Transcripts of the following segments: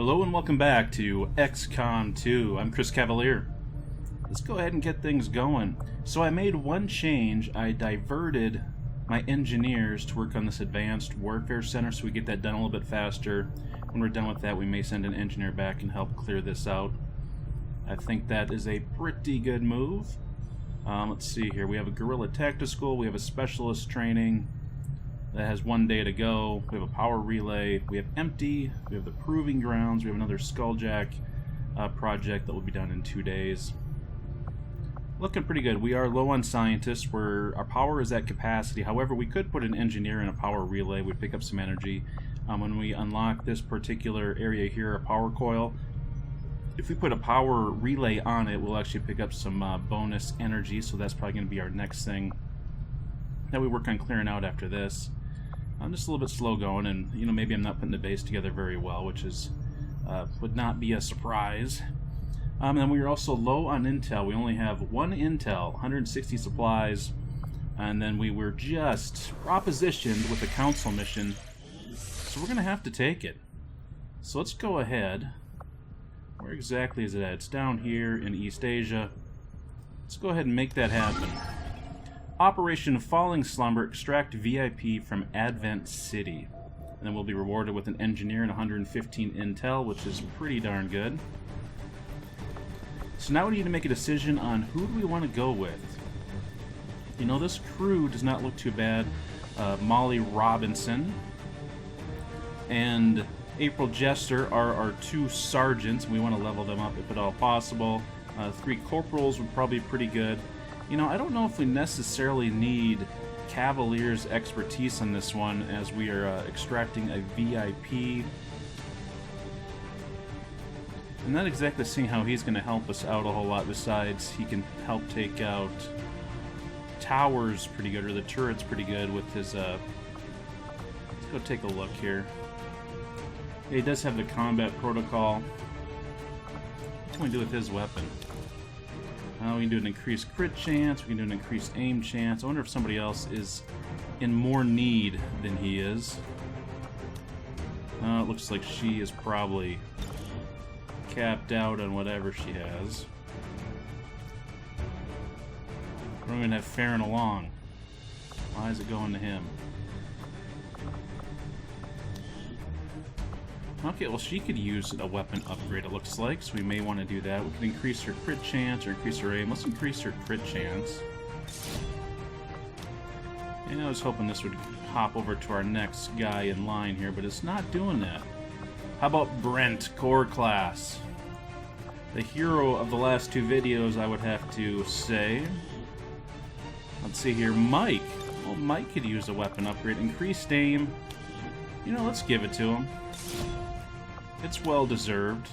Hello and welcome back to XCOM 2. I'm Chris Cavalier. Let's go ahead and get things going. So I made one change. I diverted my engineers to work on this advanced warfare center so we get that done a little bit faster. When we're done with that, we may send an engineer back and help clear this out. I think that is a pretty good move. Let's see here. We have a guerrilla tactical school. We have a specialist training. That has 1 day to go. We have a power relay. We have empty. We have the proving grounds. We have another skulljack project that will be done in 2 days. Looking pretty good. We are low on scientists. Our power is at capacity. However, we could put an engineer in a power relay. We'd pick up some energy. When we unlock this particular area here, a power coil, if we put a power relay on it, we'll actually pick up some bonus energy. So that's probably going to be our next thing that we work on clearing out after this. I'm just a little bit slow going, and maybe I'm not putting the base together very well, which is would not be a surprise. And then we are also low on intel. We only have 1 intel, 160 supplies, and then we were just propositioned with a council mission, so we're going to have to take it. So let's go ahead. Where exactly is it at? It's down here in East Asia. Let's go ahead and make that happen. Operation Falling Slumber, extract VIP from Advent City. And then we'll be rewarded with an engineer and 115 intel, which is pretty darn good. So now we need to make a decision on who do we want to go with. This crew does not look too bad. Molly Robinson and April Jester are our 2 sergeants. We want to level them up if at all possible. 3 corporals would probably be pretty good. I don't know if we necessarily need Cavalier's expertise on this one, as we are extracting a VIP. I'm not exactly seeing how he's going to help us out a whole lot, besides he can help take out towers pretty good, or the turrets pretty good with his... Let's go take a look here. Yeah, he does have the combat protocol. What can we do with his weapon? We can do an increased crit chance, we can do an increased aim chance. I wonder if somebody else is in more need than he is. It looks like she is probably capped out on whatever she has. We're going to have Farron along. Why is it going to him? Okay, well, she could use a weapon upgrade, it looks like, so we may want to do that. We can increase her crit chance or increase her aim. Let's increase her crit chance. And I was hoping this would hop over to our next guy in line here, but it's not doing that. How about Brent, core class? The hero of the last 2 videos, I would have to say. Let's see here, Mike. Well, Mike could use a weapon upgrade. Increased aim. Let's give it to him. It's well deserved.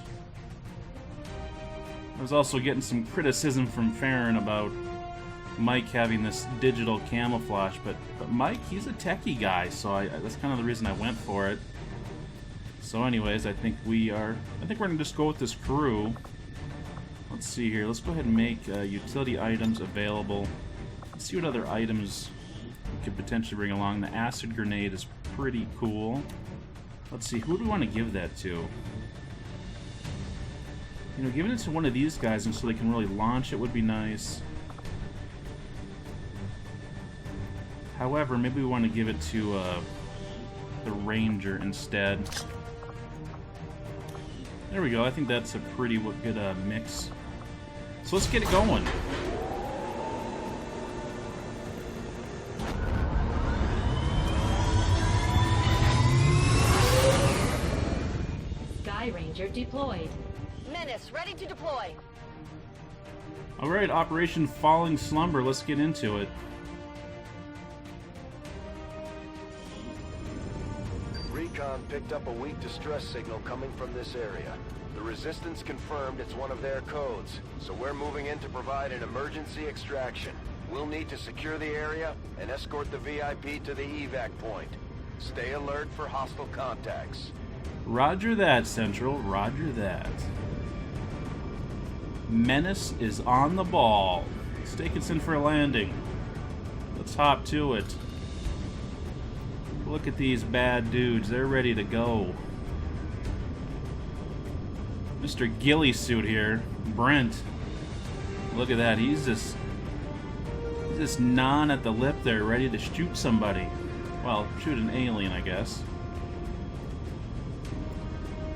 I was also getting some criticism from Farron about Mike having this digital camouflage, but Mike, he's a techie guy, so that's kind of the reason I went for it. So anyways, I think we're gonna just go with this crew. Let's see here. Let's go ahead and make utility items available. Let's see what other items we could potentially bring along. The acid grenade is pretty cool. Let's see, who do we want to give that to? Giving it to one of these guys and so they can really launch it would be nice. However, maybe we want to give it to the Ranger instead. There we go, I think that's a pretty good mix. So let's get it going. Ranger deployed. Menace ready to deploy. Alright, Operation Falling Slumber, let's get into it. Recon picked up a weak distress signal coming from this area. The Resistance confirmed it's one of their codes, so we're moving in to provide an emergency extraction. We'll need to secure the area and escort the VIP to the evac point. Stay alert for hostile contacts. Roger that, Central. Roger that. Menace is on the ball. Let's take us in for a landing. Let's hop to it. Look at these bad dudes. They're ready to go. Mr. Ghillie suit here, Brent. Look at that. He's just gnawing at the lip there, ready to shoot somebody. Well, shoot an alien, I guess.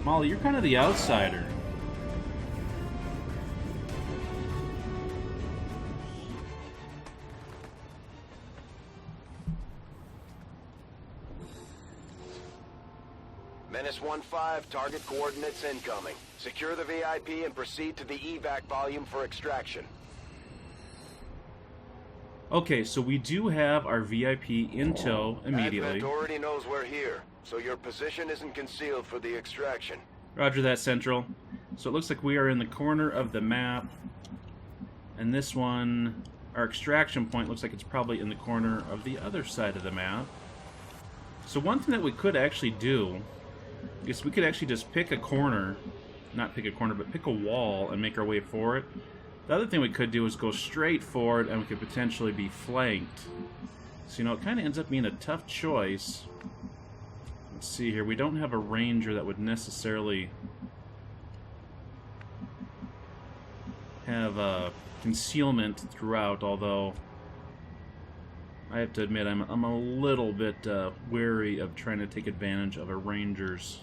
Molly, you're kind of the outsider. Menace 1-5, target coordinates incoming. Secure the VIP and proceed to the evac volume for extraction. Okay, so we do have our VIP in tow immediately. Advent already knows we're here, so your position isn't concealed for the extraction. Roger that, Central. So it looks like we are in the corner of the map. And this one, our extraction point, looks like it's probably in the corner of the other side of the map. So one thing that we could actually do is we could actually just pick a corner. Not pick a corner, but pick a wall and make our way for it. The other thing we could do is go straight for it, and we could potentially be flanked. So, you know, it kind of ends up being a tough choice. Let's see here. We don't have a ranger that would necessarily have concealment throughout, although I have to admit I'm a little bit wary of trying to take advantage of a ranger's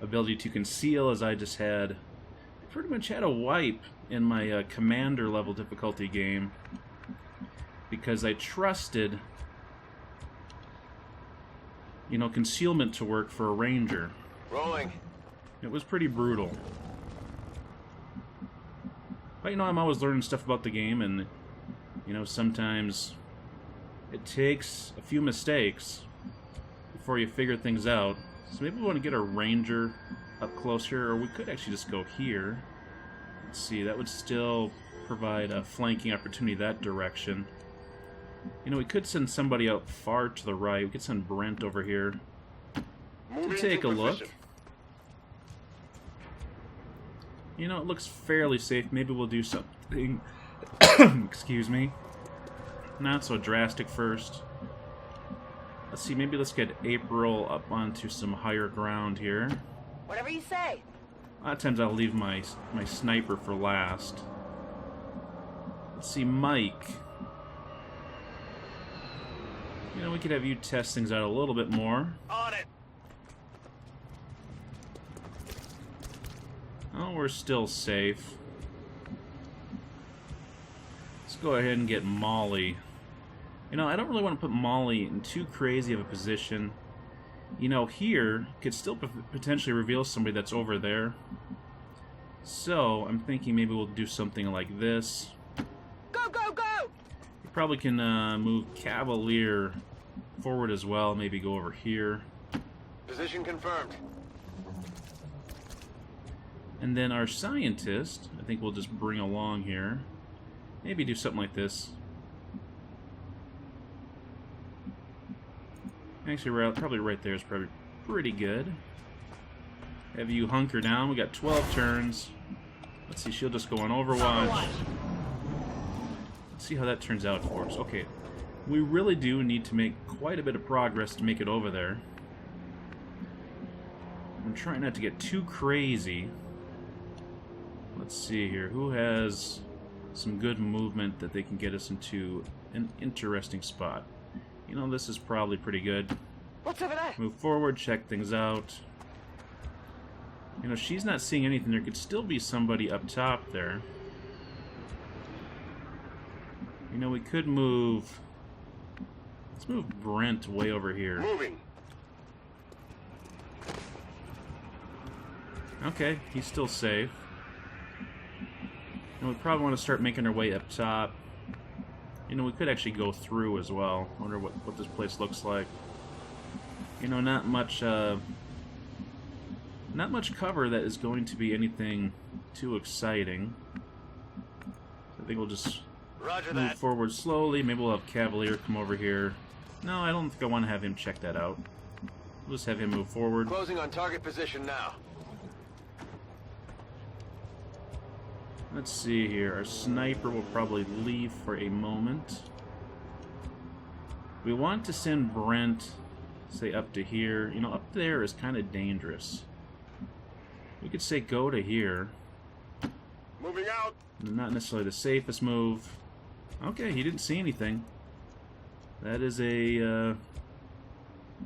ability to conceal, as I just had pretty much had a wipe in my commander level difficulty game because I trusted, you know, concealment to work for a ranger. Rolling. It was pretty brutal. But, you know, I'm always learning stuff about the game, and, you know, sometimes it takes a few mistakes before you figure things out. So maybe we want to get a ranger up close here, or we could actually just go here. Let's see, that would still provide a flanking opportunity that direction. You know, we could send somebody out far to the right. We could send Brent over here to take a look. You know, it looks fairly safe. Maybe we'll do something, excuse me, not so drastic first. Let's see, maybe let's get April up onto some higher ground here. Whatever you say. A lot of times I'll leave my sniper for last. Let's see, Mike. You know, we could have you test things out a little bit more. On it. Oh, we're still safe. Let's go ahead and get Molly. You know, I don't really want to put Molly in too crazy of a position. You know, here could still potentially reveal somebody that's over there. So, I'm thinking maybe we'll do something like this. Go, go, go! We probably can move Cavalier forward as well. Maybe go over here. Position confirmed. And then our scientist, I think we'll just bring along here. Maybe do something like this. Actually, probably right there is probably pretty good. Have you hunker down. We got 12 turns. Let's see, she'll just go on Overwatch. Let's see how that turns out for us. Okay, we really do need to make quite a bit of progress to make it over there. I'm trying not to get too crazy. Let's see here. Who has some good movement that they can get us into an interesting spot? You know, this is probably pretty good. What's over there? Move forward, check things out. You know, she's not seeing anything. There could still be somebody up top there. You know, we could move... Let's move Brent way over here. Moving. Okay, he's still safe. And we probably want to start making our way up top. You know, we could actually go through as well. I wonder what this place looks like. You know, not much cover that is going to be anything too exciting. I think we'll just move forward slowly. Maybe we'll have Cavalier come over here. No, I don't think I want to have him check that out. We'll just have him move forward. Closing on target position now. Let's see here. Our sniper will probably leave for a moment. We want to send Brent, say, up to here. You know, up there is kind of dangerous. We could say go to here. Moving out. Not necessarily the safest move. Okay, he didn't see anything. That is a...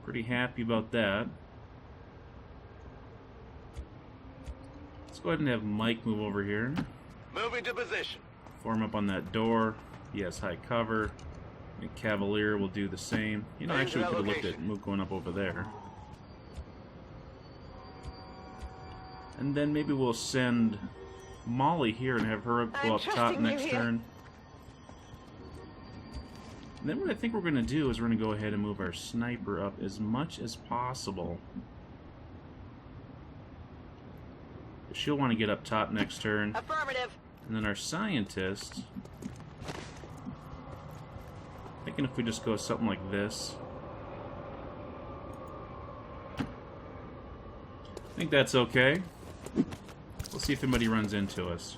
pretty happy about that. Let's go ahead and have Mike move over here. Moving to position. Form up on that door. He has high cover. And Cavalier will do the same. You know, actually we could have looked at Mook going up over there. And then maybe we'll send Molly here and have her go up top next turn. And then what I think we're going to do is we're going to go ahead and move our sniper up as much as possible. She'll want to get up top next turn. Affirmative. And then our scientist... Thinking if we just go something like this. I think that's okay. We'll see if anybody runs into us.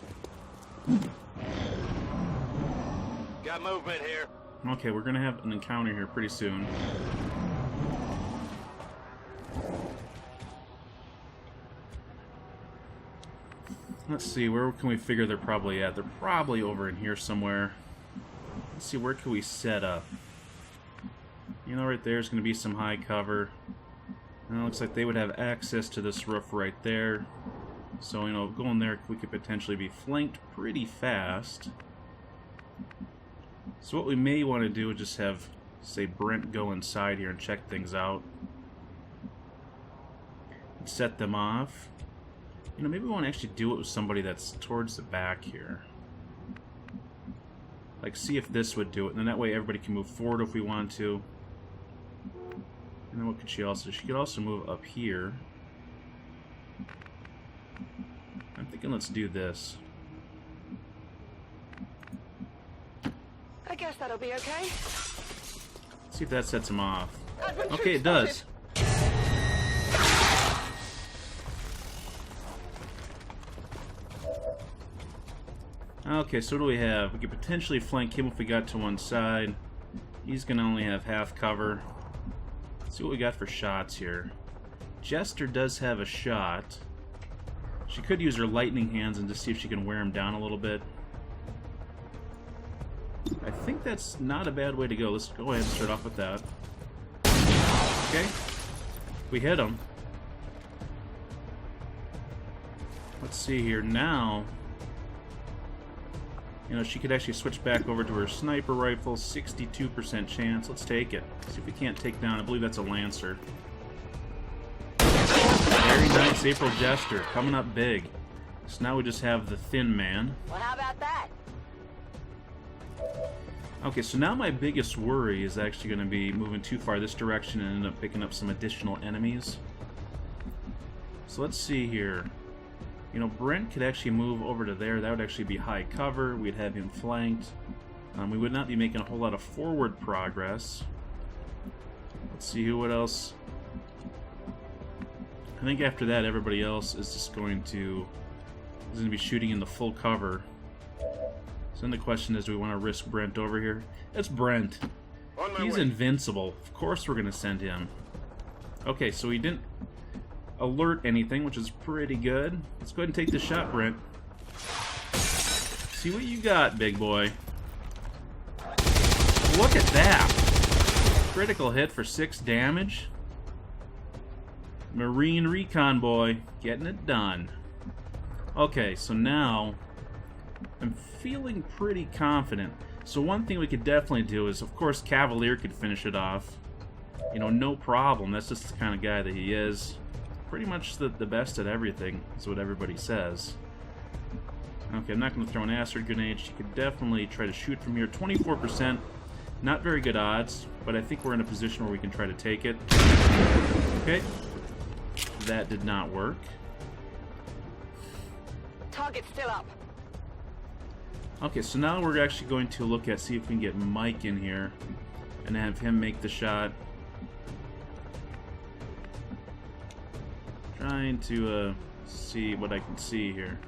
Got movement here. Okay, we're gonna have an encounter here pretty soon. Let's see, where can we figure they're probably at? They're probably over in here somewhere. Let's see, where can we set up? You know, right there's going to be some high cover. And it looks like they would have access to this roof right there. So, you know, going there, we could potentially be flanked pretty fast. So what we may want to do is just have, say, Brent go inside here and check things out. And set them off. You know, maybe we want to actually do it with somebody that's towards the back here. Like, see if this would do it, and then that way everybody can move forward if we want to. And then what could she also... She could also move up here. I'm thinking let's do this. I guess that'll be okay. See if that sets him off. Okay, it does. Okay, so what do we have? We could potentially flank him if we got to one side. He's going to only have half cover. Let's see what we got for shots here. Jester does have a shot. She could use her lightning hands and just see if she can wear him down a little bit. I think that's not a bad way to go. Let's go ahead and start off with that. Okay. We hit him. Let's see here now. You know, she could actually switch back over to her sniper rifle. 62% chance. Let's take it. See if we can't take down. I believe that's a Lancer. Very nice April Jester. Coming up big. So now we just have the Thin Man. Well, how about that? Okay, so now my biggest worry is actually going to be moving too far this direction and end up picking up some additional enemies. So let's see here. You know, Brent could actually move over to there. That would actually be high cover. We'd have him flanked. We would not be making a whole lot of forward progress. Let's see who what else. I think after that, everybody else is just going to be shooting in the full cover. So then the question is, do we want to risk Brent over here? It's Brent. He's invincible. Of course we're going to send him. Okay, so he didn't alert anything, which is pretty good. Let's go ahead and take the shot, Brent. See what you got, big boy. Look at that! Critical hit for 6 damage. Marine Recon boy, getting it done. Okay, so now I'm feeling pretty confident. So one thing we could definitely do is, of course, Cavalier could finish it off. You know, no problem. That's just the kind of guy that he is. Pretty much the best at everything, is what everybody says. Okay, I'm not going to throw an acid grenade. She could definitely try to shoot from here. 24%. Not very good odds, but I think we're in a position where we can try to take it. Okay. That did not work. Target's still up. Okay, so now we're actually going to look at, see if we can get Mike in here and have him make the shot. Trying to see what I can see here.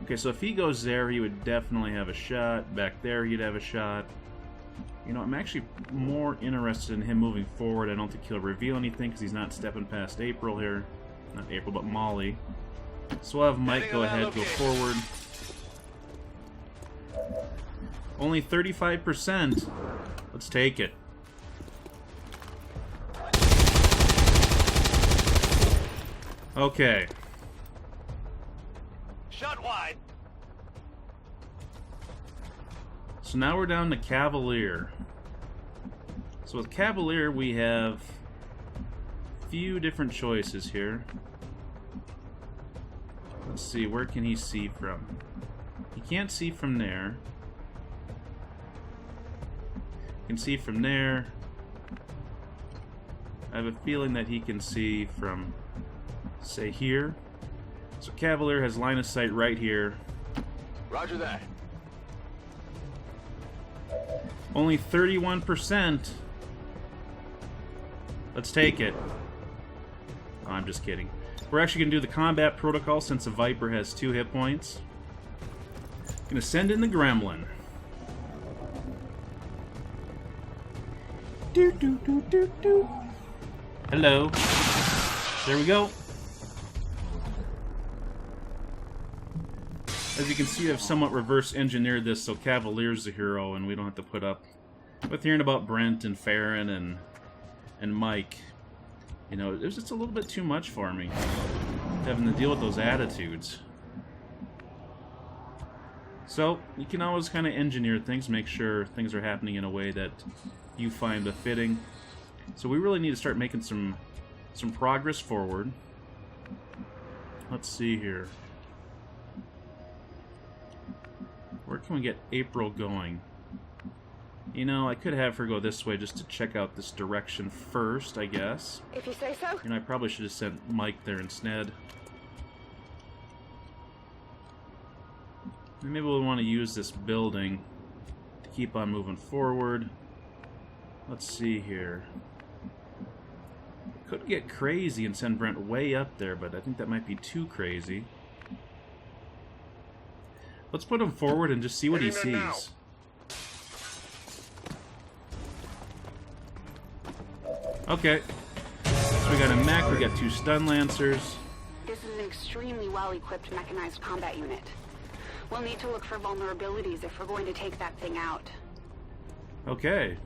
Okay, so if he goes there, he would definitely have a shot. Back there, he'd have a shot. You know, I'm actually more interested in him moving forward. I don't think he'll reveal anything because he's not stepping past April here. Not April, but Molly. So we'll have Mike go ahead, go forward. Only 35%. Let's take it. Okay. Shot wide. So now we're down to Cavalier. So with Cavalier, we have a few different choices here. Let's see, where can he see from? He can't see from there. He can see from there. I have a feeling that he can see from, say, here. So Cavalier has line of sight right here. Roger that. Only 31%. Let's take it. Oh, I'm just kidding. We're actually going to do the combat protocol since the Viper has 2 hit points. Going to send in the Gremlin. Do, do, do, do, do. Hello. There we go. As you can see, I've somewhat reverse engineered this so Cavalier's the hero and we don't have to put up with hearing about Brent and Farron and Mike. You know, it was just a little bit too much for me, having to deal with those attitudes. So, you can always kind of engineer things, make sure things are happening in a way that you find befitting. So we really need to start making some progress forward. Let's see here. Where can we get April going? You know, I could have her go this way just to check out this direction first, I guess. If you say so. You know, I probably should have sent Mike there instead. And maybe we'll want to use this building to keep on moving forward. Let's see here. Could get crazy and send Brent way up there, but I think that might be too crazy. Let's put him forward and just see what he sees. Okay. So we got a mech, we got 2 stun lancers. This is an extremely well-equipped mechanized combat unit. We'll need to look for vulnerabilities if we're going to take that thing out. Okay.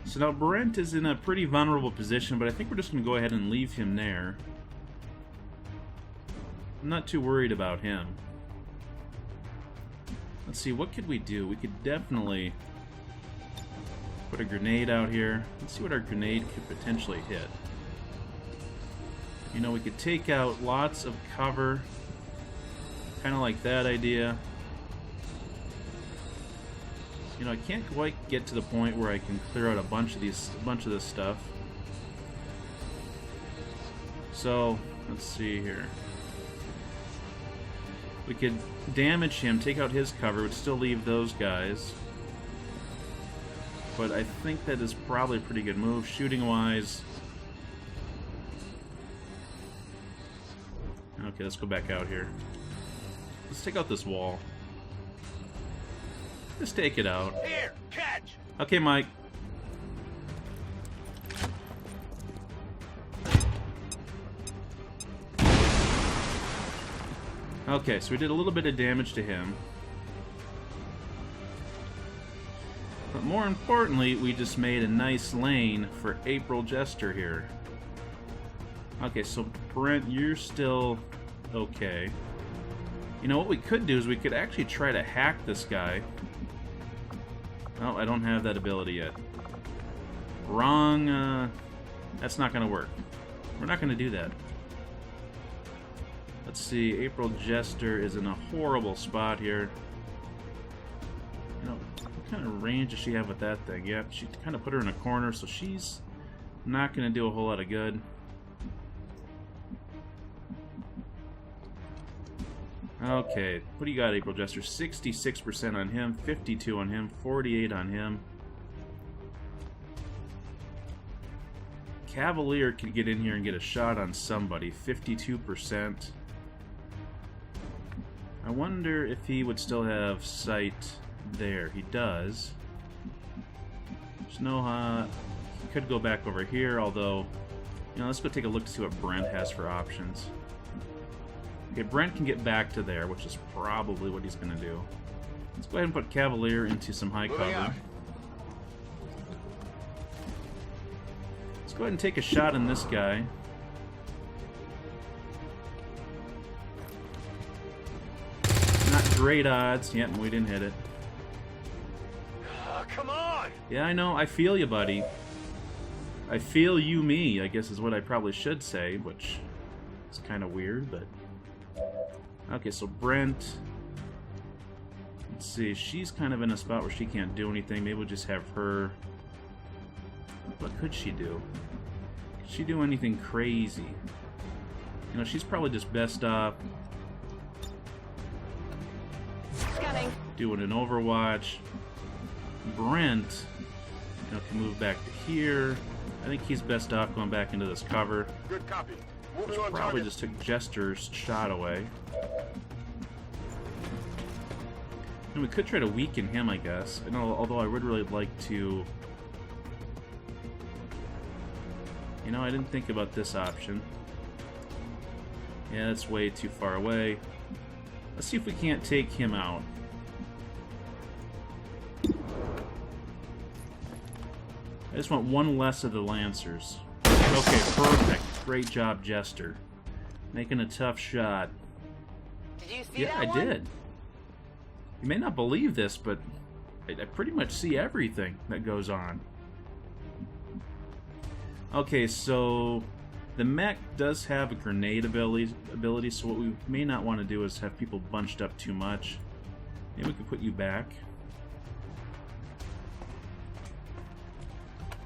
So now Brent is in a pretty vulnerable position, but I think we're just going to go ahead and leave him there. I'm not too worried about him. Let's see, what could we do? We could definitely put a grenade out here. Let's see what our grenade could potentially hit. You know, we could take out lots of cover. Kind of like that idea. You know, I can't quite get to the point where I can clear out a bunch of this stuff. So, let's see here. We could damage him, take out his cover, would still leave those guys. But I think that is probably a pretty good move, shooting-wise. Okay, let's go back out here. Let's take out this wall. Just take it out. Here, catch. Okay, Mike. Okay, so we did a little bit of damage to him. But more importantly, we just made a nice lane for April Jester here. Okay, so Brent, you're still okay. You know, what we could do is we could actually try to hack this guy. Oh, I don't have that ability yet. Wrong, that's not going to work. We're not going to do that. Let's see, April Jester is in a horrible spot here. You know, what kind of range does she have with that thing? Yeah, she kind of put her in a corner, so she's not going to do a whole lot of good. Okay, what do you got, April Jester? 66% on him, 52 on him, 48 on him. Cavalier could get in here and get a shot on somebody, 52%. I wonder if he would still have sight there. He does. There's no, he could go back over here, although, you know, let's go take a look to see what Brent has for options. Okay, Brent can get back to there, which is probably what he's going to do. Let's go ahead and put Cavalier into some high Moving cover. out. Let's go ahead and take a shot on this guy. Not great odds. Yep, we didn't hit it. Come on! Yeah, I know. I feel you, buddy. I feel you, me, I guess is what I probably should say, which is kind of weird, but... Okay, so Brent... Let's see, she's kind of in a spot where she can't do anything. Maybe we'll just have her... What could she do? Could she do anything crazy? You know, she's probably just best off Scanning. doing an Overwatch. Brent, you know, can move back to here. I think he's best off going back into this cover. Good copy. Which Moving on probably target. just took Jester's shot away. And we could try to weaken him, I guess. I know, although I would really like to... You know, I didn't think about this option. Yeah, that's way too far away. Let's see if we can't take him out. I just want one less of the Lancers. Okay, perfect. Great job, Jester. Making a tough shot. Did you see Yeah, that I one? did. You may not believe this, but I pretty much see everything that goes on. Okay, so the mech does have a grenade ability, so what we may not want to do is have people bunched up too much. Maybe we could put you back.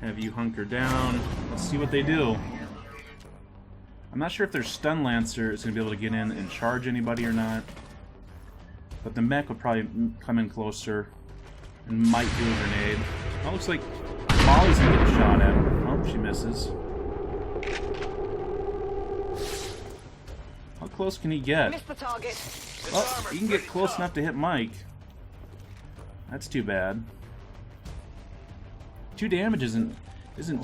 Have you hunker down. Let's see what they do. I'm not sure if their stun lancer is going to be able to get in and charge anybody or not. But the mech will probably come in closer and might do a grenade. Oh, looks like Molly's going to get a shot at. Oh, she misses. How close can he get? Missed the target. Oh, he can get close enough to hit Mike. That's too bad. 2 damage isn't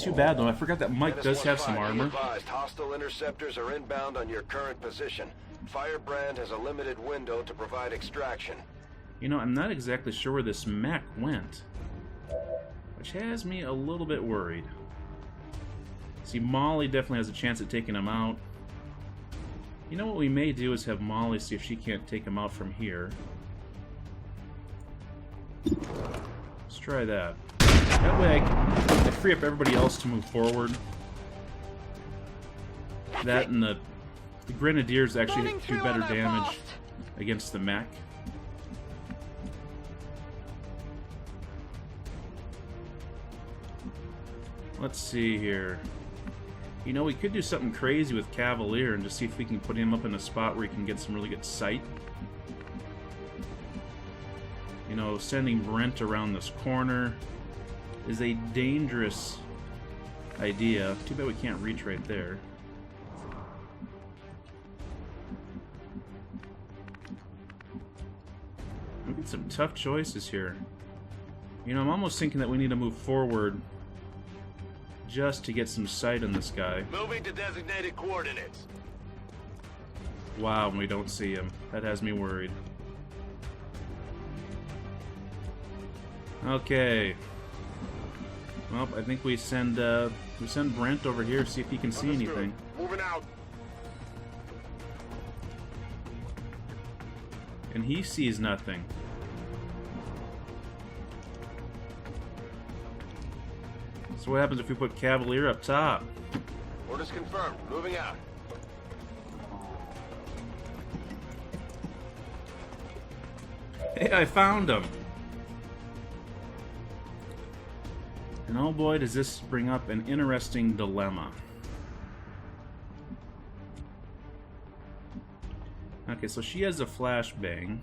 too bad, though. I forgot that Mike does have some armor. Advised, hostile interceptors are inbound on your current position. Firebrand has a limited window to provide extraction. You know, I'm not exactly sure where this mech went, which has me a little bit worried. See, Molly definitely has a chance at taking him out. You know what we may do is have Molly see if she can't take him out from here. Let's try that. That way I free up everybody else to move forward. That and the Grenadiers actually Running do through better on their damage fast. against the mech. Let's see here. You know, we could do something crazy with Cavalier and just see if we can put him up in a spot where he can get some really good sight. You know, sending Brent around this corner is a dangerous idea. Too bad we can't reach right there. We get some tough choices here. You know, I'm almost thinking that we need to move forward just to get some sight on this guy. Moving to designated coordinates. Wow, we don't see him. That has me worried. Okay. Well, I think we send Brent over here, see if he can see Understood. anything. Moving out. And he sees nothing. So what happens if we put Cavalier up top? Orders confirmed. Moving out. Hey, I found him! And oh boy, does this bring up an interesting dilemma. Okay, so she has a flashbang.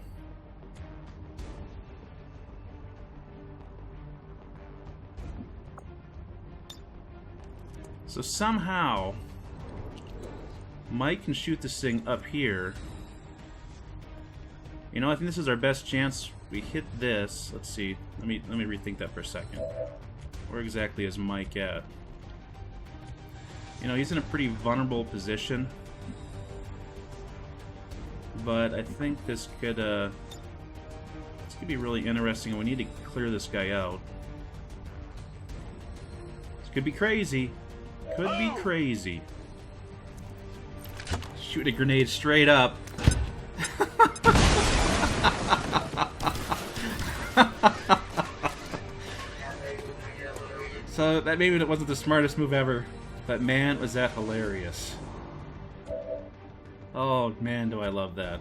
So somehow, Mike can shoot this thing up here. You know, I think this is our best chance. We hit this. Let's see. Let me rethink that for a second. Where exactly is Mike at? You know, he's in a pretty vulnerable position. but I think this could be really interesting, and we need to clear this guy out. This could be crazy. Could be crazy. Shoot a grenade straight up. So that maybe it wasn't the smartest move ever, but man, was that hilarious. Oh man, do I love that.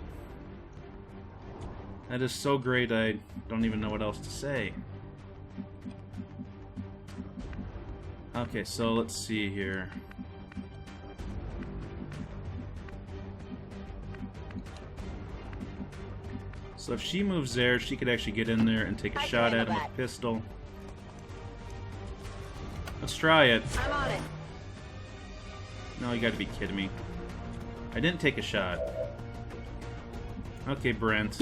That is so great, I don't even know what else to say. Okay, so let's see here. So if she moves there, she could actually get in there and take a shot at him with a pistol. Let's try it. I'm on it. No, you gotta be kidding me. I didn't take a shot. Okay, Brent.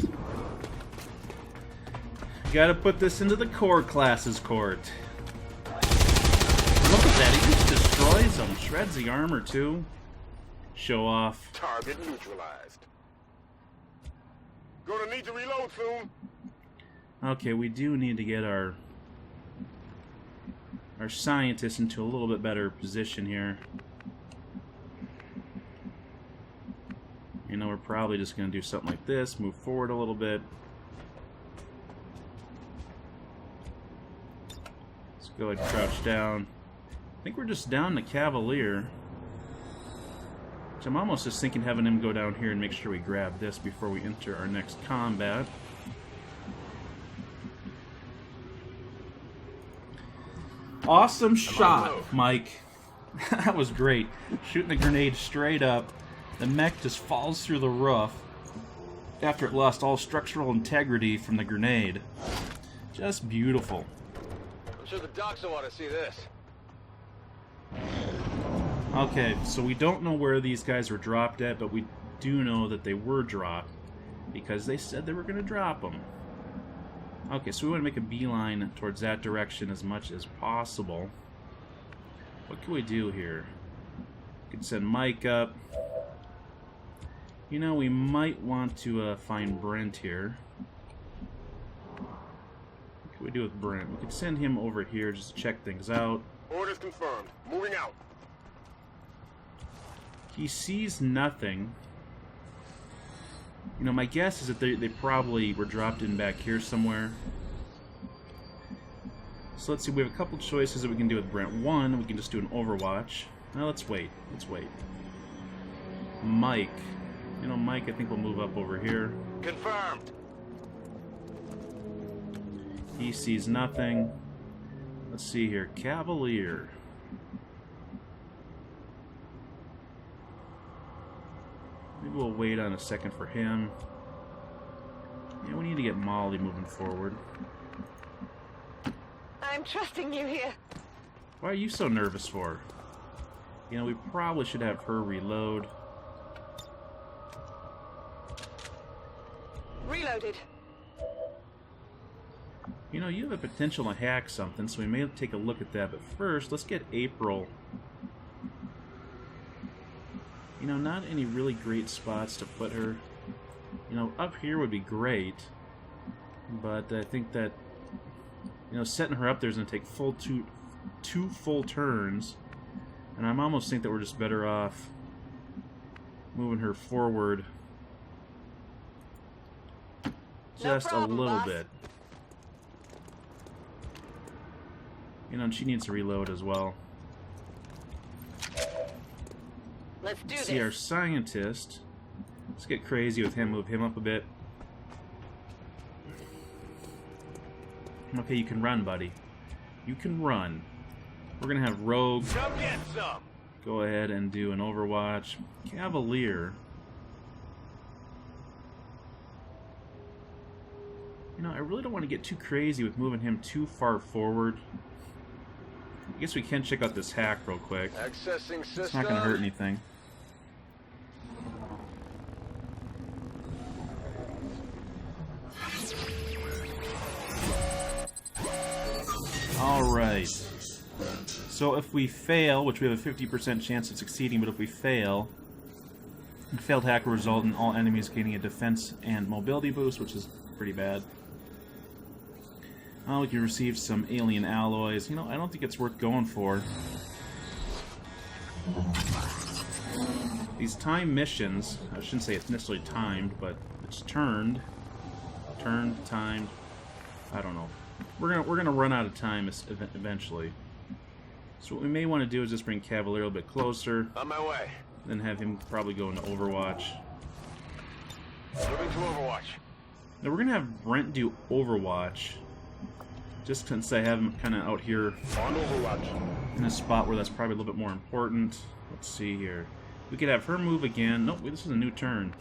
Gotta put this into the core classes court. Look at that, he just destroys them. Shreds the armor, too. Show off. Target neutralized. Gonna need to reload soon. Okay, we do need to get our scientists into a little bit better position here. You know, we're probably just going to do something like this, move forward a little bit. Let's go ahead and crouch down. I think we're just down to Cavalier. So I'm almost just thinking having him go down here and make sure we grab this before we enter our next combat. Awesome shot, Mike. That was great. Shooting the grenade straight up. The mech just falls through the roof after it lost all structural integrity from the grenade. Just beautiful. I'm sure the docs will want to see this. Okay, so we don't know where these guys were dropped at, but we do know that they were dropped because they said they were going to drop them. Okay, so we want to make a beeline towards that direction as much as possible. What can we do here? We can send Mike up. You know, we might want to find Brent here. What can we do with Brent? We could send him over here just to check things out. Orders confirmed. Moving out. He sees nothing. You know, my guess is that they probably were dropped in back here somewhere. So let's see, we have a couple choices that we can do with Brent. One, we can just do an Overwatch. Now let's wait. Let's wait. Mike. You know, Mike, I think we'll move up over here. Confirmed. He sees nothing. Let's see here. Cavalier. Maybe we'll wait on a second for him. Yeah, we need to get Molly moving forward. I'm trusting you here. Why are you so nervous for? You know, we probably should have her reload. Reloaded. You know, you have a potential to hack something, so we may take a look at that. But first, let's get April. You know, not any really great spots to put her. You know, up here would be great. But I think that, you know, setting her up there is going to take two full turns. And I'm almost think that we're just better off moving her forward just a little bit. You know, and she needs to reload as well. Let's do this. See our scientist. Let's get crazy with him, move him up a bit. Okay, you can run, buddy. You can run. We're gonna have Rogue Come get some. go ahead and do an Overwatch. Cavalier. You know, I really don't want to get too crazy with moving him too far forward. I guess we can check out this hack real quick. Accessing system. It's not gonna hurt anything. Alright. So if we fail, which we have a 50% chance of succeeding, but if we fail, Failed hack will result in all enemies gaining a defense and mobility boost, which is pretty bad. We can receive some alien alloys. You know, I don't think it's worth going for. These time missions, I shouldn't say it's necessarily timed, but it's timed. I don't know. We're gonna run out of time eventually. So what we may want to do is just bring Cavalier a little bit closer. On my way. Then have him probably go into Overwatch. Moving to Overwatch. Now we're gonna have Brent do Overwatch, just since I have him kind of out here On Overwatch. in a spot where that's probably a little bit more important. Let's see here. We could have her move again. Nope, this is a new turn.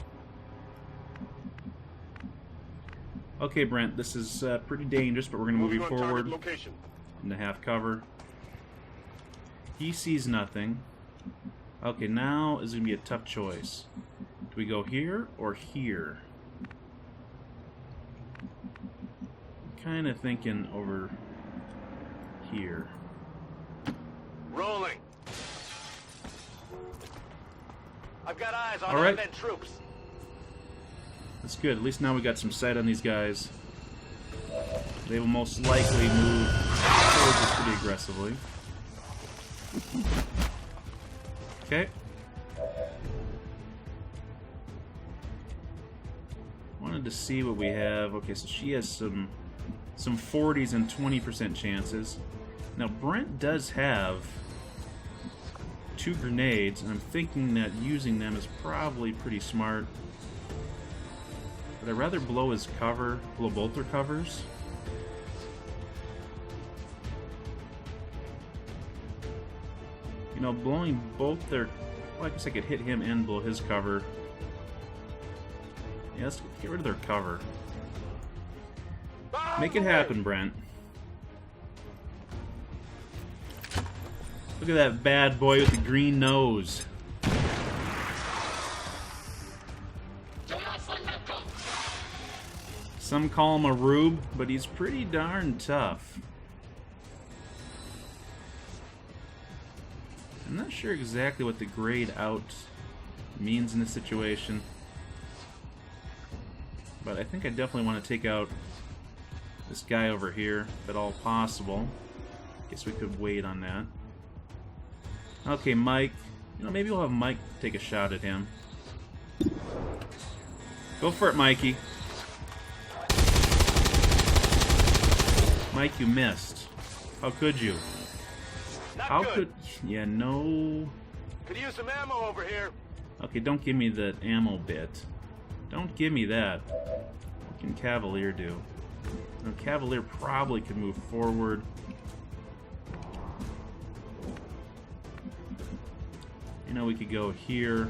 Okay, Brent, this is pretty dangerous, but we're gonna move you forward Location. into half cover. He sees nothing. Okay, now is going to be a tough choice. Do we go here or here? I'm kind of thinking over here. Rolling. I've got eyes on All right. undead troops. That's good. At least now we got some sight on these guys. They will most likely move towards us pretty aggressively. Okay. Wanted to see what we have. Okay, so she has some 40s and 20% chances. Now Brent does have 2 grenades, and I'm thinking that using them is probably pretty smart. But I'd rather blow his cover, blow both their covers. You know, blowing both their... Well, I guess I could hit him and blow his cover. Yeah, let's get rid of their cover. Make it happen, Brent. Look at that bad boy with the green nose. Some call him a rube, but he's pretty darn tough. I'm not sure exactly what the grayed out means in this situation, but I think I definitely want to take out this guy over here, if at all possible. Guess we could wait on that. Okay, Mike. You know, maybe we'll have Mike take a shot at him. Go for it, Mikey. Mike, you missed. How could you? How could... Yeah, no... Could use some ammo over here. Okay, don't give me the ammo bit. Don't give me that. What can Cavalier do? Now, Cavalier probably could move forward. You know, we could go here.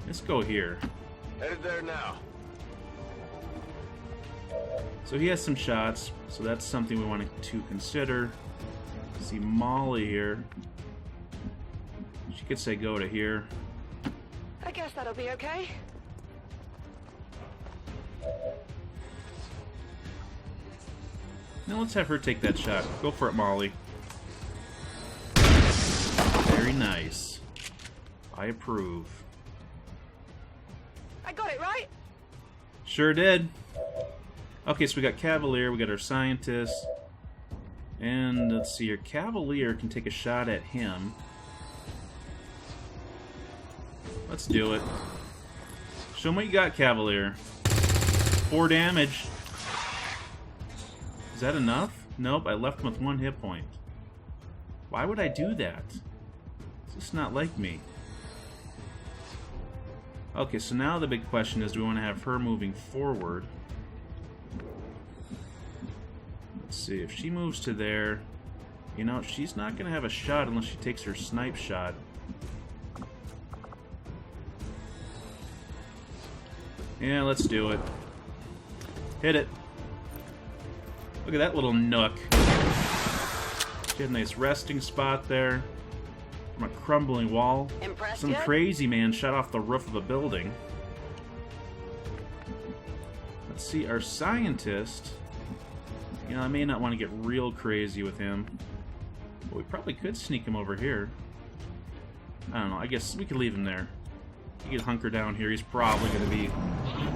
Let's go here. Headed there now. So he has some shots, so that's something we want to consider. See Molly here. She could say go to here. I guess that'll be okay. Now let's have her take that shot. Go for it, Molly. Very nice. I approve. I got it right. Sure did. Okay, so we got Cavalier, we got our scientist. And let's see here. Cavalier can take a shot at him. Let's do it. Show me what you got, Cavalier. 4 damage. Is that enough? Nope, I left him with 1 hit point. Why would I do that? It's just not like me. Okay, so now the big question is, do we want to have her moving forward? Let's see, if she moves to there, you know, she's not going to have a shot unless she takes her snipe shot. Yeah, let's do it. Hit it. Look at that little nook. She had a nice resting spot there from a crumbling wall. Impressed Some yet? crazy man shot off the roof of a building. Let's see, our scientist You know, I may not want to get real crazy with him. But we probably could sneak him over here. I don't know, I guess we could leave him there. He could hunker down here. He's probably going to be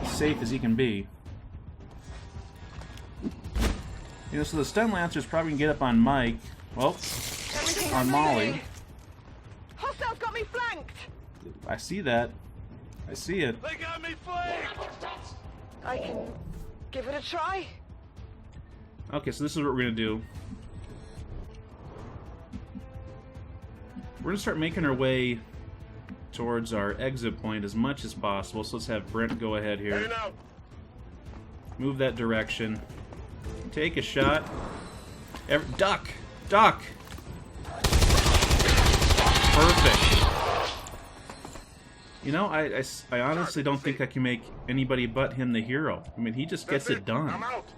safe as he can be. You know, so the stun lancer's probably going to get up on Mike. Well, on Molly. Hostiles got me flanked! I see that. I see it. They got me flanked! I can give it a try. Okay, so this is what we're going to do. We're going to start making our way towards our exit point as much as possible. So let's have Brent go ahead here. Move that direction. Take a shot. Duck! Duck! Perfect. You know, I honestly don't think I can make anybody but him the hero. I mean, he just gets it done. I'm out.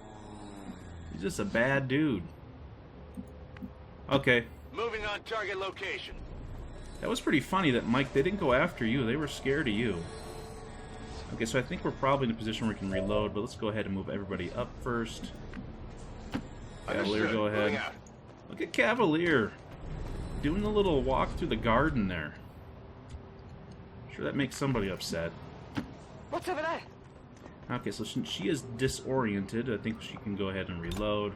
He's just a bad dude. Okay. Moving on target location. That was pretty funny that, Mike, they didn't go after you. They were scared of you. Okay, so I think we're probably in a position where we can reload, but let's go ahead and move everybody up first. Cavalier, go ahead. Look at Cavalier. Doing a little walk through the garden there. Sure that makes somebody upset. What's over there? Okay, so she is disoriented. I think she can go ahead and reload.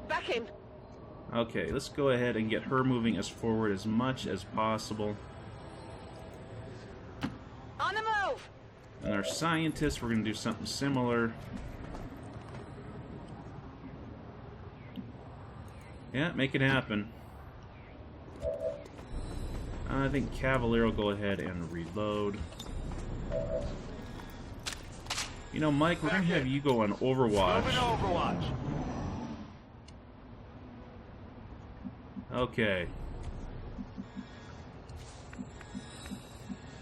Back in. Okay, let's go ahead and get her moving as forward as much as possible. On the move! And our scientists, we're going to do something similar. Yeah, make it happen. I think Cavalier will go ahead and reload. You know, Mike, we're going to have you go on Overwatch. Okay.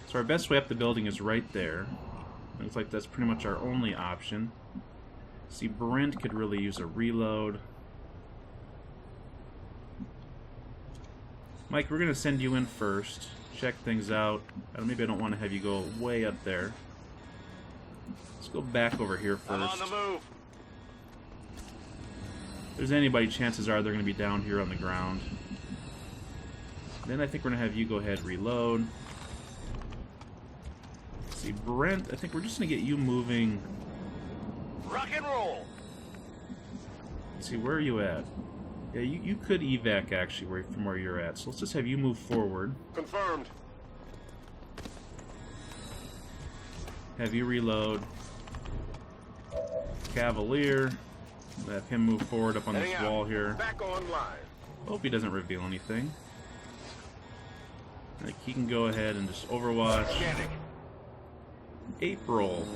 So our best way up the building is right there. Looks like that's pretty much our only option. See, Brent could really use a reload. Mike, we're going to send you in first. Check things out. Maybe I don't want to have you go way up there. Let's go back over here first. I'm on the move. If there's anybody, chances are they're going to be down here on the ground. Then I think we're going to have you go ahead and reload. Let's see, Brent, I think we're just going to get you moving. Rock and roll. Let's see, where are you at? Yeah, you could evac actually from where you're at. So let's just have you move forward. Confirmed. Have you reload. Cavalier. Have him move forward up on this wall here. Back online. Hope he doesn't reveal anything. Like, he can go ahead and just Overwatch. Scanning. April.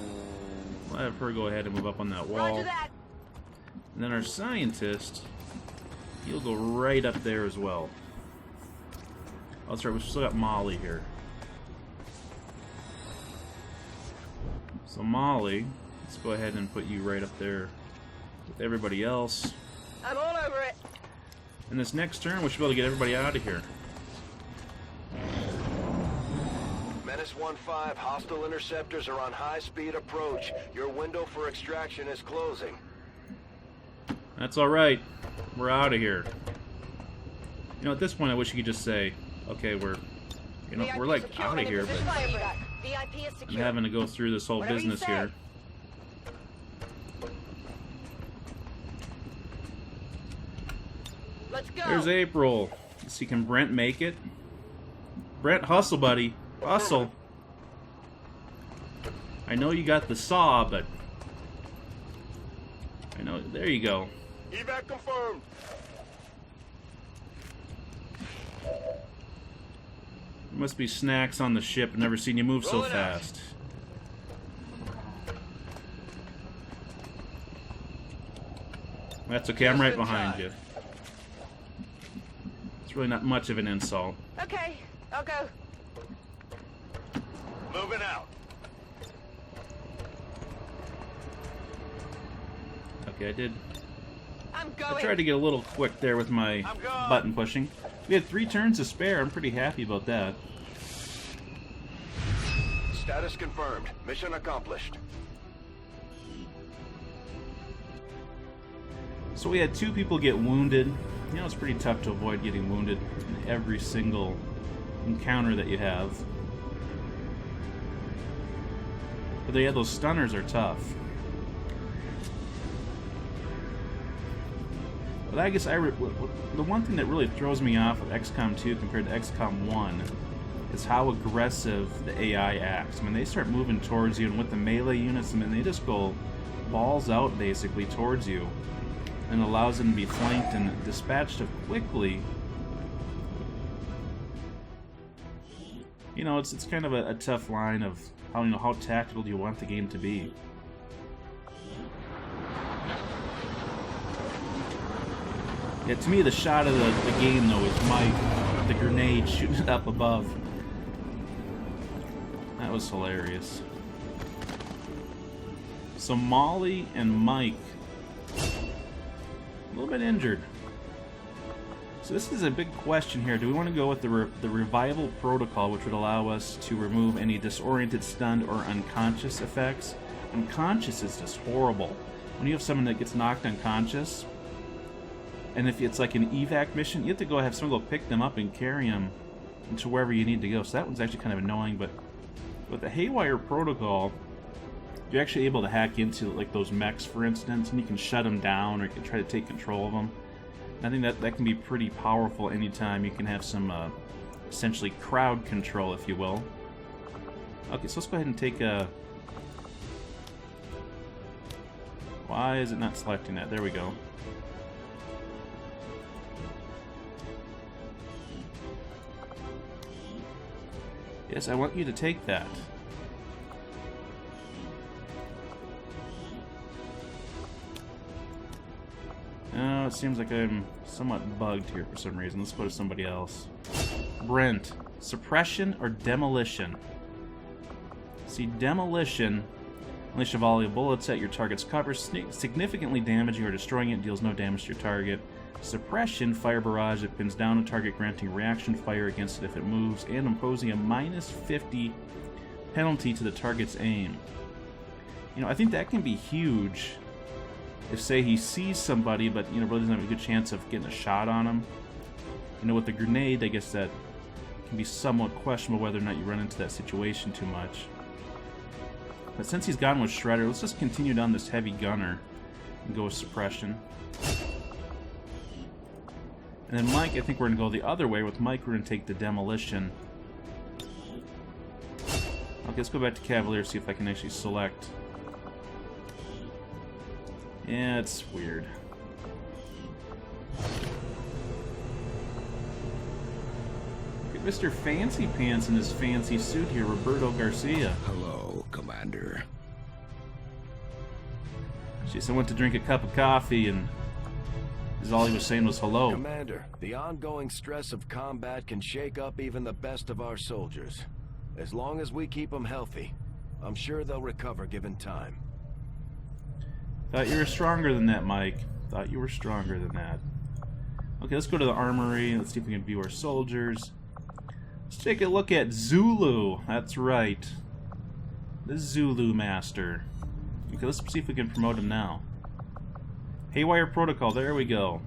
We'll have her go ahead and move up on that wall. Roger that. And then our scientist, he'll go right up there as well. Oh, that's right, we've still got Molly here. So Molly, let's go ahead and put you right up there with everybody else. I'm all over it. And this next turn, we should be able to get everybody out of here. Menace 1-5, hostile interceptors are on high-speed approach. Your window for extraction is closing. That's alright. We're out of here. You know, at this point, I wish you could just say, okay, we're like out of here, but I'm having to go through this whole business here. Let's go. There's April. Let's see, can Brent make it? Brent, hustle, buddy. Hustle. I know you got the saw, but... I know, there you go. Evac confirmed. There must be snacks on the ship. I've never seen you move so fast. That's okay, I'm right behind you. It's really not much of an insult. Okay, I'll go. Moving out. Okay, I did. I'm going. I tried to get a little quick there with my button pushing. We had 3 turns to spare. I'm pretty happy about that. Status confirmed. Mission accomplished. So we had 2 people get wounded. You know, it's pretty tough to avoid getting wounded in every single encounter that you have. But yeah, those stunners are tough. But I guess the one thing that really throws me off with XCOM 2 compared to XCOM 1 is how aggressive the AI acts. I mean, they start moving towards you, and with the melee units, I mean, they just go balls out basically towards you, and allows them to be flanked and dispatched quickly. You know, it's kind of a tough line of how, you know, how tactical do you want the game to be. Yeah, to me, the shot of the game, though, is Mike with the grenade shooting it up above. That was hilarious. So Molly and Mike, a little bit injured. So this is a big question here. Do we want to go with the revival protocol, which would allow us to remove any disoriented, stunned, or unconscious effects? Unconscious is just horrible. When you have someone that gets knocked unconscious, and if it's like an evac mission, you have to go have someone go pick them up and carry them to wherever you need to go. So that one's actually kind of annoying. But with the Haywire protocol, you're actually able to hack into like those mechs, for instance, and you can shut them down, or you can try to take control of them. And I think that can be pretty powerful anytime. You can have some essentially crowd control, if you will. Okay, so let's go ahead and take a... Why is it not selecting that? There we go. Yes, I want you to take that. Oh, it seems like I'm somewhat bugged here for some reason. Let's go to somebody else. Brent. Suppression or demolition? See, demolition. Unleash a volley of bullets at your target's cover, significantly damaging or destroying it, deals no damage to your target. Suppression, fire barrage that pins down a target, granting reaction fire against it if it moves, and imposing a -50 penalty to the target's aim. You know, I think that can be huge if, say, he sees somebody, but, you know, really doesn't have a good chance of getting a shot on him. You know, with the grenade, I guess that can be somewhat questionable whether or not you run into that situation too much. But since he's gone with Shredder, let's just continue down this heavy gunner and go with suppression. And then Mike, I think we're going to go the other way. With Mike, we're going to take the demolition. Okay, let's go back to Cavalier, see if I can actually select. Yeah, it's weird. Look at Mr. Fancy Pants in his fancy suit here, Roberto Garcia. Hello, Commander. Jeez, I went to drink a cup of coffee and all he was saying was hello. Commander, the ongoing stress of combat can shake up even the best of our soldiers. As long as we keep them healthy, I'm sure they'll recover given time. Thought you were stronger than that, Mike. Thought you were stronger than that. Okay, let's go to the armory. Let's see if we can view our soldiers. Let's take a look at Zulu. That's right. The Zulu Master. Okay, let's see if we can promote him now. Haywire Protocol, there we go.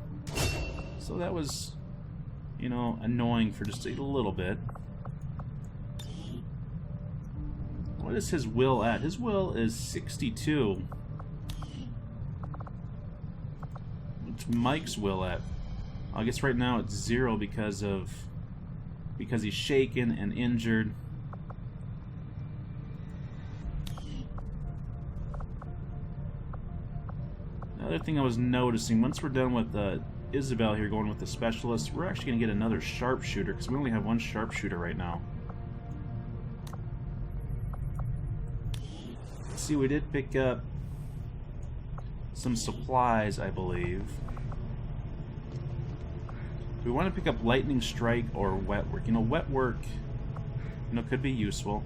So that was, you know, annoying for just a little bit. What is his will at? His will is 62. What's Mike's will at? I guess right now it's 0 because he's shaken and injured. Another thing I was noticing, once we're done with Isabel here going with the specialist, we're actually going to get another sharpshooter, because we only have one sharpshooter right now. Let's see, we did pick up some supplies, I believe. We want to pick up lightning strike or wet work. You know, wet work, you know, could be useful.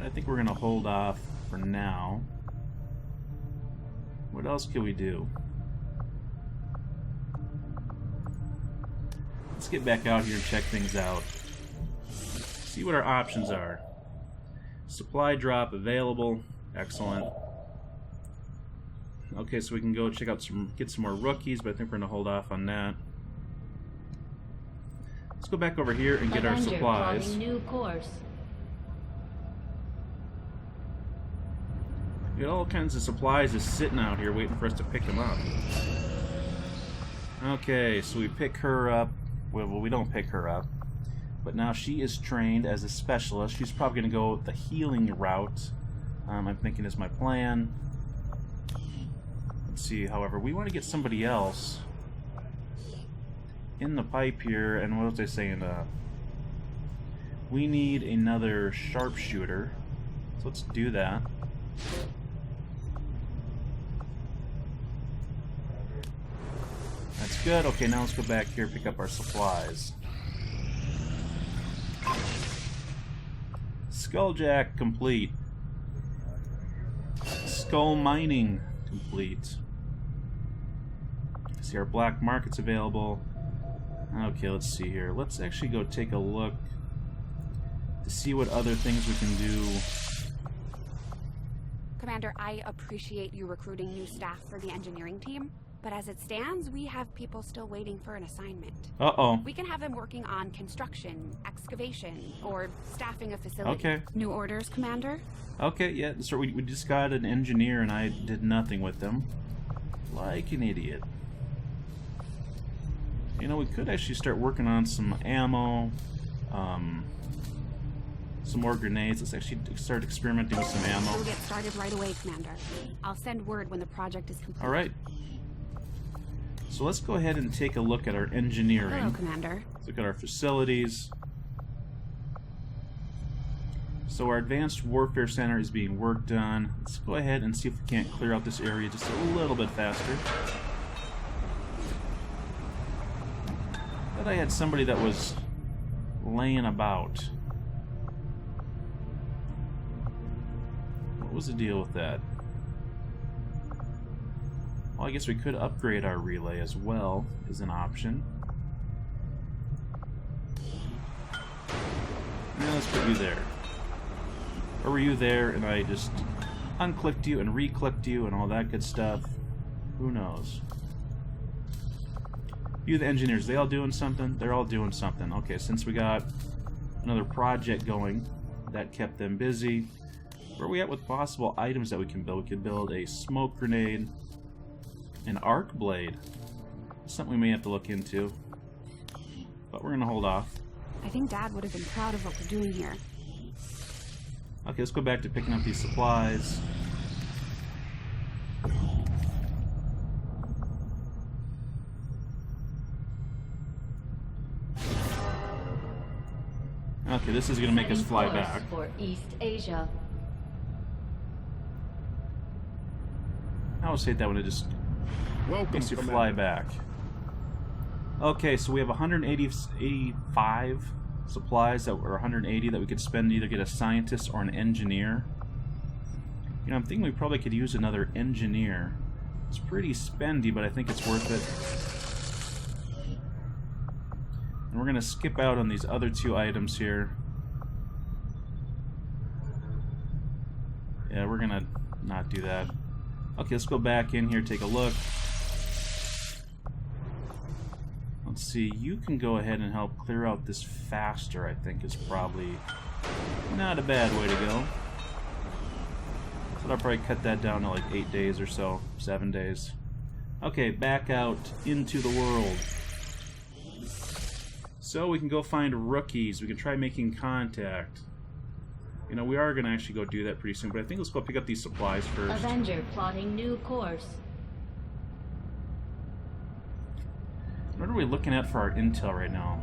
I think we're going to hold off for now. What else can we do? Let's get back out here and check things out. See what our options are. Supply drop available. Excellent. Okay, so we can go check out get some more rookies, but I think we're gonna hold off on that. Let's go back over here and get our supplies. Plotting new course. We got all kinds of supplies just sitting out here waiting for us to pick them up. Okay, so we pick her up. Well, we don't pick her up. But now she is trained as a specialist. She's probably going to go the healing route. I'm thinking is my plan. Let's see, however, we want to get somebody else in the pipe here. And what was I saying? We need another sharpshooter. So let's do that. That's good. Okay, now let's go back here and pick up our supplies. Skulljack complete. Skull mining complete. See, our black market's available. Okay, let's see here. Let's actually go take a look to see what other things we can do. Commander, I appreciate you recruiting new staff for the engineering team, but as it stands, we have people still waiting for an assignment. Uh-oh. We can have them working on construction, excavation, or staffing a facility. Okay. New orders, Commander? Okay, yeah, so we just got an engineer and I did nothing with them. Like an idiot. You know, we could actually start working on some ammo, some more grenades. Let's actually start experimenting with some ammo. We'll get started right away, Commander. I'll send word when the project is complete. Alright. So let's go ahead and take a look at our engineering. Hello, Commander. Let's look at our facilities. So our Advanced Warfare Center is being worked on. Let's go ahead and see if we can't clear out this area just a little bit faster. I thought I had somebody that was laying about. What was the deal with that? Well, I guess we could upgrade our relay as well, as an option. Now let's put you there. Or were you there and I just unclicked you and re-clicked you and all that good stuff? Who knows? You, the engineers, they all doing something? They're all doing something. Okay, since we got another project going, that kept them busy. Where are we at with possible items that we can build? We can build a smoke grenade, an arc blade. Something we may have to look into. But we're going to hold off. I think Dad would have been proud of what we're doing here. Okay, let's go back to picking up these supplies. Okay, this is going to make us fly back. For East Asia. I always hate that when it just makes you fly back. Okay, so we have 185 supplies that were 180 that we could spend to either get a scientist or an engineer. You know, I'm thinking we probably could use another engineer. It's pretty spendy, but I think it's worth it. And we're going to skip out on these other two items here. Yeah, we're going to not do that. Okay, let's go back in here, take a look. Let's see, you can go ahead and help clear out this faster, I think is probably not a bad way to go. So I'll probably cut that down to like 8 days or so, 7 days. Okay, back out into the world. So we can go find rookies, we can try making contact. You know, we are going to actually go do that pretty soon, but I think let's go pick up these supplies first. Avenger plotting new course. What are we looking at for our intel right now?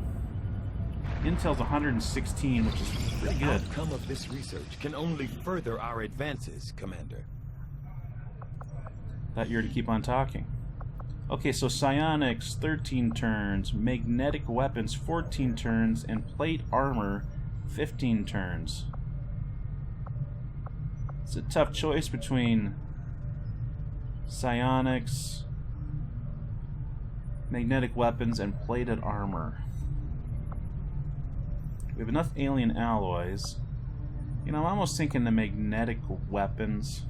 Intel's 116, which is pretty The good. outcome of this research can only further our advances, Commander. Thought you were to keep on talking. Okay, so psionics, 13 turns, magnetic weapons, 14 turns, and plate armor, 15 turns. It's a tough choice between psionics, magnetic weapons, and plated armor. We have enough alien alloys. You know, I'm almost thinking the magnetic weapons.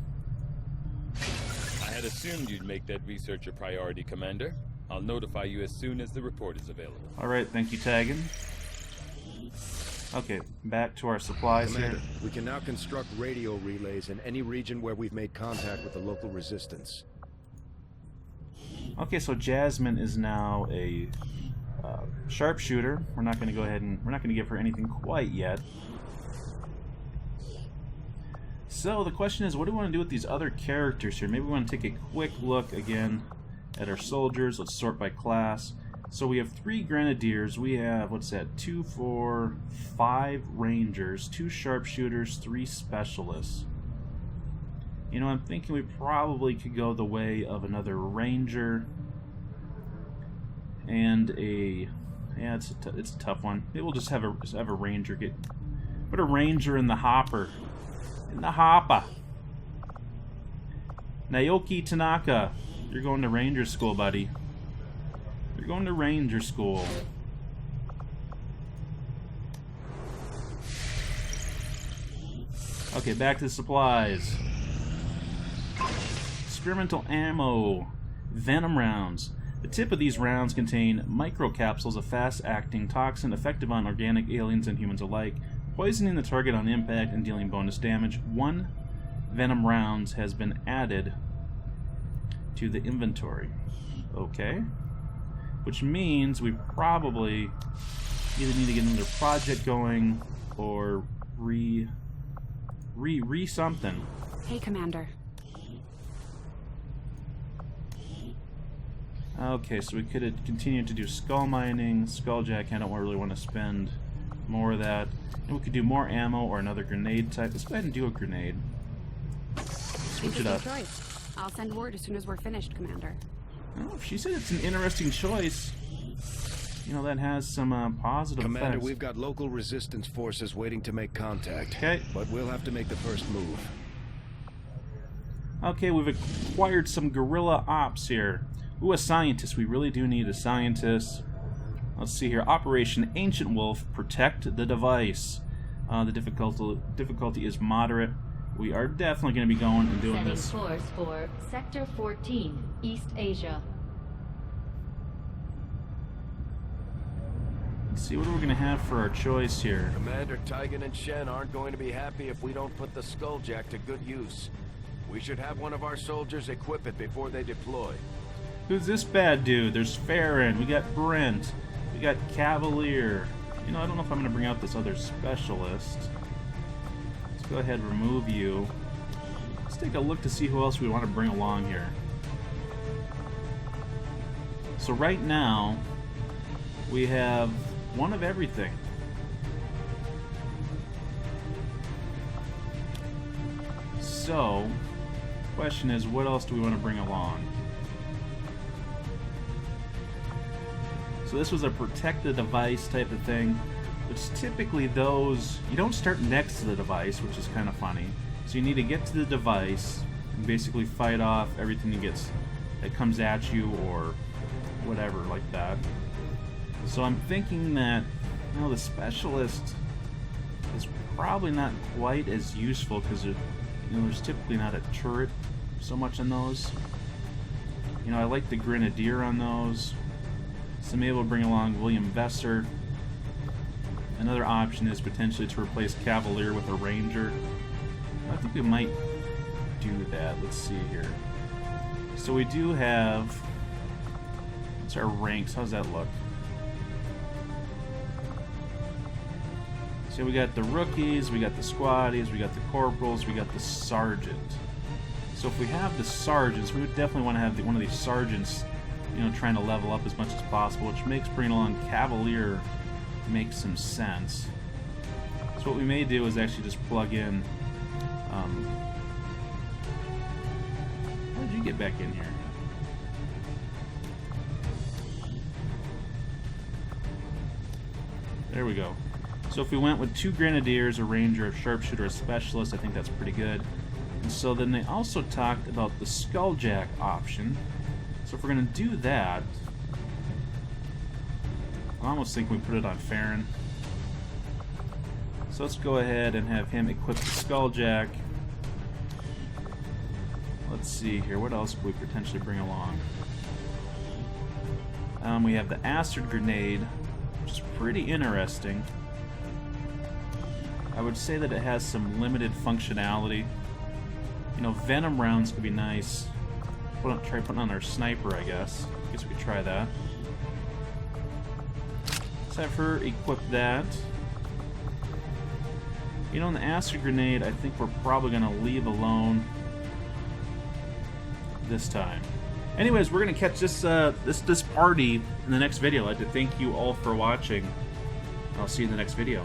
I had assumed you'd make that research a priority, Commander. I'll notify you as soon as the report is available. Alright, thank you, Taggin. Okay, back to our supplies Commander, here. we can now construct radio relays in any region where we've made contact with the local resistance. Okay, so Jasmine is now a sharpshooter. We're not going to go ahead and we're not going to give her anything quite yet. So the question is, what do we want to do with these other characters here? Maybe we want to take a quick look again at our soldiers. Let's sort by class. So we have 3 grenadiers. We have, what's that? 2, 4, 5 rangers, 2 sharpshooters, 3 specialists. You know, I'm thinking we probably could go the way of another ranger and a... Yeah, it's a tough one. Maybe we'll just have a ranger put a ranger in the hopper. In the hopper. Naoki Tanaka, you're going to ranger school, buddy. You're going to ranger school. Okay, back to the supplies. Experimental ammo. Venom rounds. The tip of these rounds contain microcapsules of fast-acting toxin effective on organic aliens and humans alike, poisoning the target on impact and dealing bonus damage. 1 venom rounds has been added to the inventory. Okay. Which means we probably either need to get another project going or re something. Hey, Commander. Okay, so we could have continued to do skull mining, skulljack. I don't really want to spend more of that. And we could do more ammo or another grenade type. Let's go ahead and do a grenade. Switch it up. Choice. I'll send word as soon as we're finished, Commander. Oh, if she said it's an interesting choice, you know, that has some positive Commander, effects. we've got local resistance forces waiting to make contact. Okay. But we'll have to make the first move. Okay, we've acquired some guerrilla ops here. Ooh, a scientist. We really do need a scientist. Let's see here. Operation Ancient Wolf, protect the device. The difficulty is moderate. We are definitely going to be going and doing Setting this. course for Sector 14, East Asia. Let's see what we're going to have for our choice here. Commander Taigen and Shen aren't going to be happy if we don't put the skulljack to good use. We should have one of our soldiers equip it before they deploy. Who's this bad dude? There's Farron. We got Brent. We got Cavalier. You know, I don't know if I'm going to bring out this other specialist. Let's go ahead and remove you. Let's take a look to see who else we want to bring along here. So right now, we have one of everything. So, question is, what else do we want to bring along? So this was a protect the device type of thing, which typically those, you don't start next to the device, which is kind of funny. So you need to get to the device and basically fight off everything that comes at you or whatever like that. So I'm thinking that, you know, the specialist is probably not quite as useful because there's typically not a turret so much on those. You know, I like the grenadier on those. So I'm able to bring along William Vesser. Another option is potentially to replace Cavalier with a Ranger. I think we might do that. Let's see here. So we do have... What's our ranks? How's that look? So we got the rookies, we got the squaddies, we got the corporals, we got the sergeant. So if we have the sergeants, we would definitely want to have one of these sergeants, you know, trying to level up as much as possible, which makes bringing along Cavalier make some sense. So what we may do is actually just plug in. How did you get back in here? There we go. So if we went with 2 grenadiers, a ranger, a sharpshooter, a specialist, I think that's pretty good. And so then they also talked about the skulljack option. So if we're going to do that, I almost think we put it on Farron. So let's go ahead and have him equip the Skulljack. Let's see here, what else could we potentially bring along? We have the Acid Grenade, which is pretty interesting. I would say that it has some limited functionality. You know, Venom rounds could be nice. Try putting on our Sniper, I guess. I guess we could try that. Let's have her equip that. You know, in the Acid Grenade, I think we're probably going to leave alone this time. Anyways, we're going to catch this party in the next video. I'd like to thank you all for watching. I'll see you in the next video.